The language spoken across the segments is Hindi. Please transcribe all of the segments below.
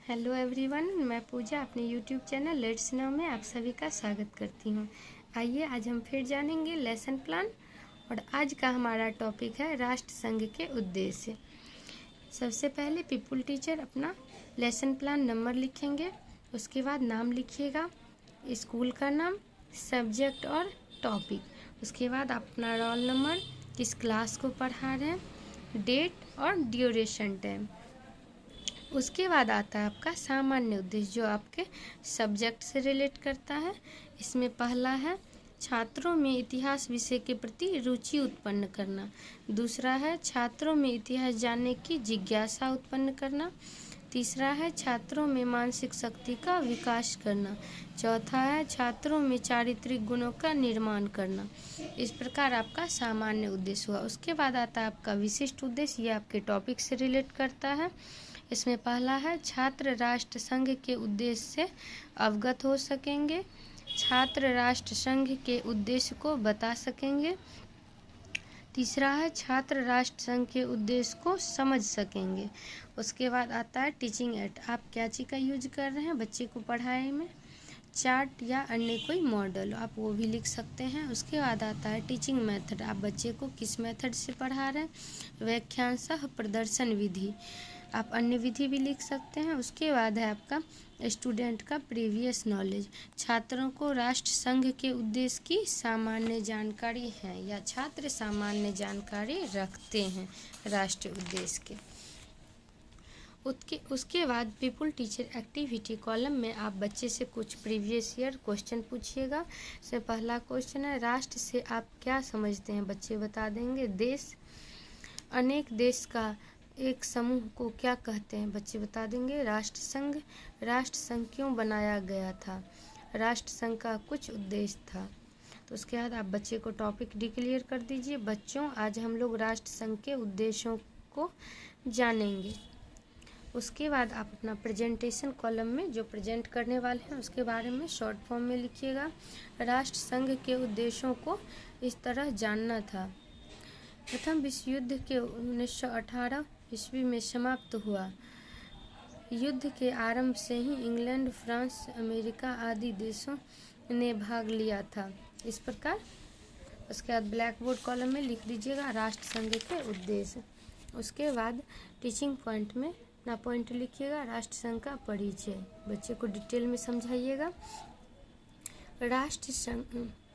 हेलो एवरीवन, मैं पूजा अपने यूट्यूब चैनल लेट्स नाउ में आप सभी का स्वागत करती हूँ। आइए आज हम फिर जानेंगे लेसन प्लान और आज का हमारा टॉपिक है राष्ट्र संघ के उद्देश्य। सबसे पहले पीपुल टीचर अपना लेसन प्लान नंबर लिखेंगे, उसके बाद नाम लिखिएगा, स्कूल का नाम, सब्जेक्ट और टॉपिक, उसके बाद अपना रोल नंबर, किस क्लास को पढ़ा रहे हैं, डेट और ड्यूरेशन टाइम। उसके बाद आता है आपका सामान्य उद्देश्य जो आपके सब्जेक्ट से रिलेट करता है। इसमें पहला है छात्रों में इतिहास विषय के प्रति रुचि उत्पन्न करना, दूसरा है छात्रों में इतिहास जानने की जिज्ञासा उत्पन्न करना, तीसरा है छात्रों में मानसिक शक्ति का विकास करना, चौथा है छात्रों में चारित्रिक गुणों का निर्माण करना। इस प्रकार आपका सामान्य उद्देश्य हुआ। उसके बाद आता है आपका विशिष्ट उद्देश्य, ये आपके टॉपिक से रिलेट करता है। इसमें पहला है छात्र राष्ट्र संघ के उद्देश्य से अवगत हो सकेंगे, छात्र राष्ट्र संघ के उद्देश्य को बता सकेंगे, तीसरा है छात्र राष्ट्र संघ के उद्देश्य को समझ सकेंगे। उसके बाद आता है टीचिंग एड, आप क्या चीज़ का यूज कर रहे हैं बच्चे को पढ़ाए में, चार्ट या अन्य कोई मॉडल आप वो भी लिख सकते हैं। उसके बाद आता है टीचिंग मेथड, आप बच्चे को किस मेथड से पढ़ा रहे हैं, व्याख्यान सह प्रदर्शन विधि, आप अन्य विधि भी लिख सकते हैं। उसके बाद है आपका स्टूडेंट का प्रीवियस नॉलेज, छात्रों को राष्ट्र संघ के उद्देश्य की सामान्य जानकारी है या छात्र सामान्य जानकारी रखते हैं राष्ट्रीय उद्देश्य के। उसके बाद पीपुल टीचर एक्टिविटी कॉलम में आप बच्चे से कुछ प्रीवियस ईयर क्वेश्चन पूछिएगा। से पहला क्वेश्चन है राष्ट्र से आप क्या समझते हैं, बच्चे बता देंगे देश। अनेक देश का एक समूह को क्या कहते हैं, बच्चे बता देंगे राष्ट्र संघ। राष्ट्र संघ क्यों बनाया गया था, राष्ट्र संघ का कुछ उद्देश्य था। तो उसके बाद आप बच्चे को टॉपिक डिक्लेयर कर दीजिए। बच्चों आज हम लोग राष्ट्र संघ के उद्देश्यों को जानेंगे। उसके बाद आप अपना प्रेजेंटेशन कॉलम में जो प्रेजेंट करने वाले हैं उसके बारे में शॉर्ट फॉर्म में लिखिएगा। राष्ट्र संघ के उद्देश्यों को इस तरह जानना था। प्रथम विश्व युद्ध के 1918 ईस्वी में समाप्त हुआ। युद्ध के आरंभ से ही इंग्लैंड, फ्रांस, अमेरिका आदि देशों ने भाग लिया था। इस प्रकार उसके बाद ब्लैक बोर्ड कॉलम में लिख दीजिएगा राष्ट्र संघ के उद्देश्य। उसके बाद टीचिंग पॉइंट में ना पॉइंट लिखिएगा राष्ट्र संघ का परिचय, बच्चे को डिटेल में समझाइएगा। राष्ट्र संघ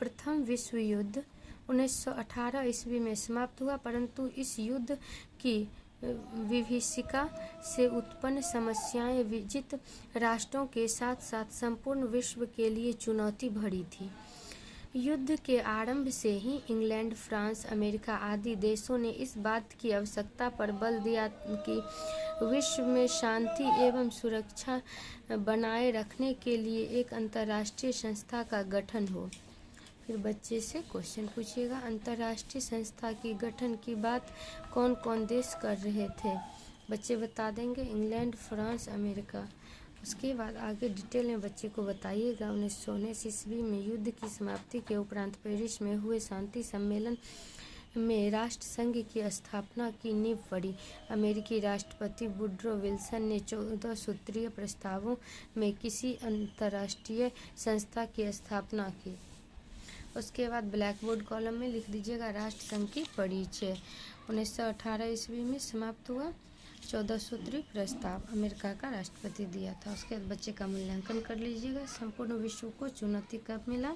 प्रथम विश्व युद्ध 1918 ईस्वी में समाप्त हुआ, परंतु इस युद्ध की विभीषिका से उत्पन्न समस्याएं विजित राष्ट्रों के साथ साथ संपूर्ण विश्व के लिए चुनौती भरी थी। युद्ध के आरंभ से ही इंग्लैंड, फ्रांस, अमेरिका आदि देशों ने इस बात की आवश्यकता पर बल दिया कि विश्व में शांति एवं सुरक्षा बनाए रखने के लिए एक अंतर्राष्ट्रीय संस्था का गठन हो। फिर बच्चे से क्वेश्चन पूछिएगा अंतर्राष्ट्रीय संस्था की गठन की बात कौन कौन देश कर रहे थे, बच्चे बता देंगे इंग्लैंड, फ्रांस, अमेरिका। उसके बाद आगे डिटेल में बच्चे को बताइएगा 1919 ईस्वी में युद्ध की समाप्ति के उपरांत पेरिस में हुए शांति सम्मेलन में राष्ट्र संघ की स्थापना की नींव पड़ी। अमेरिकी राष्ट्रपति वुडरो विल्सन ने 14 सूत्रीय प्रस्तावों में किसी अंतर्राष्ट्रीय संस्था की स्थापना की। उसके बाद ब्लैक बोर्ड कॉलम में लिख दीजिएगा राष्ट्र संघ की परिचय। 1918 ईस्वी में समाप्त हुआ, 14 सूत्रीय प्रस्ताव अमेरिका का राष्ट्रपति दिया था। उसके बाद बच्चे का मूल्यांकन कर लीजिएगा। संपूर्ण विश्व को चुनौती कब मिला।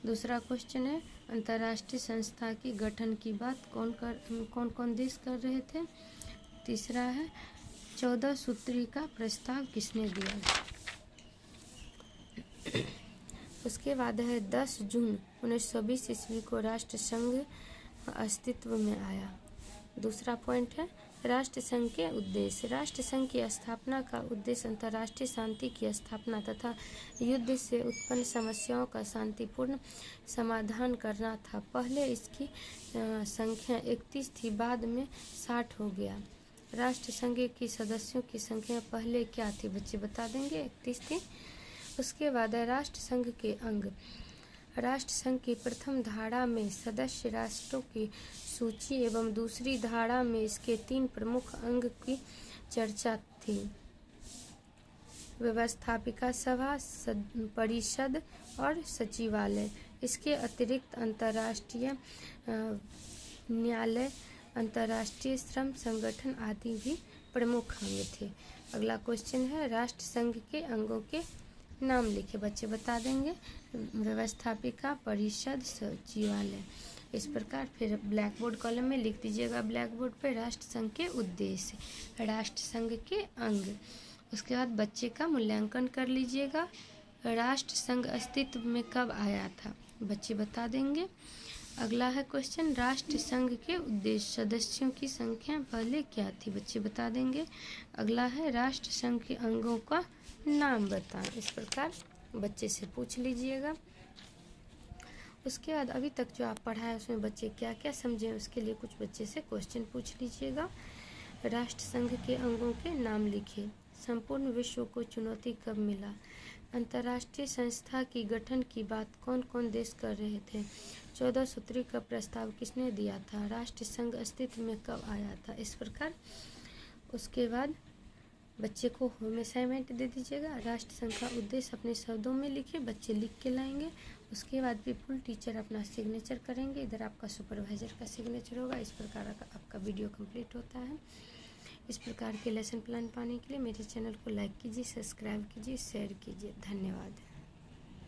दूसरा क्वेश्चन है अंतर्राष्ट्रीय संस्था की गठन की बात कौन कौन देश कर रहे थे। तीसरा है 14 सूत्री का प्रस्ताव किसने दिया। उसके बाद है 10 जून 1920 ईस्वी को राष्ट्र संघ अस्तित्व में आया। दूसरा पॉइंट है राष्ट्र संघ के उद्देश्य। राष्ट्र संघ की स्थापना का उद्देश्य अंतर्राष्ट्रीय शांति की स्थापना तथा युद्ध से उत्पन्न समस्याओं का शांतिपूर्ण समाधान करना था। पहले इसकी संख्या 31 थी, बाद में 60 हो गया। राष्ट्र संघ की सदस्यों की संख्या पहले क्या थी, बच्चे बता देंगे 31 थी। उसके बाद है राष्ट्र संघ के अंग। राष्ट्र संघ की प्रथम धारा में सदस्य राष्ट्रों की सूची एवं दूसरी धारा में इसके 3 प्रमुख अंग की चर्चा थी। व्यवस्थापिका सभा, परिषद और सचिवालय। इसके अतिरिक्त अंतर्राष्ट्रीय न्यायालय, अंतर्राष्ट्रीय श्रम संगठन आदि भी प्रमुख अंग थे। अगला क्वेश्चन है राष्ट्र संघ के अंगों के नाम लिखे। बच्चे बता देंगे व्यवस्थापिका, परिषद, सचिवालय। इस प्रकार फिर ब्लैक बोर्ड कॉलम में लिख दीजिएगा ब्लैक बोर्ड पे राष्ट्र संघ के उद्देश्य, राष्ट्र संघ के अंग। उसके बाद बच्चे का मूल्यांकन कर लीजिएगा। राष्ट्र संघ अस्तित्व में कब आया था, बच्चे बता देंगे। अगला है क्वेश्चन राष्ट्र संघ के उद्देश्य, सदस्यों की संख्या पहले क्या थी, बच्चे बता देंगे। अगला है राष्ट्र संघ के अंगों का नाम बताएं। इस प्रकार बच्चे से पूछ लीजिएगा। उसके बाद अभी तक जो आप पढ़ा है उसमें बच्चे क्या क्या समझे, उसके लिए कुछ बच्चे से क्वेश्चन पूछ लीजिएगा। राष्ट्र संघ के अंगों के नाम लिखे। संपूर्ण विश्व को चुनौती कब मिला। अंतर्राष्ट्रीय संस्था की गठन की बात कौन कौन देश कर रहे थे। 14 सूत्री का प्रस्ताव किसने दिया था। राष्ट्र संघ अस्तित्व में कब आया था। इस प्रकार उसके बाद बच्चे को होम असाइनमेंट दे दीजिएगा। राष्ट्र संघ का उद्देश्य अपने शब्दों में लिखे, बच्चे लिख के लाएंगे। उसके बाद भी फुल टीचर अपना सिग्नेचर करेंगे। इधर आपका सुपरवाइजर का सिग्नेचर होगा। इस प्रकार आपका वीडियो कंप्लीट होता है। इस प्रकार के लेसन प्लान पाने के लिए मेरे चैनल को लाइक कीजिए, सब्सक्राइब कीजिए, शेयर कीजिए। धन्यवाद।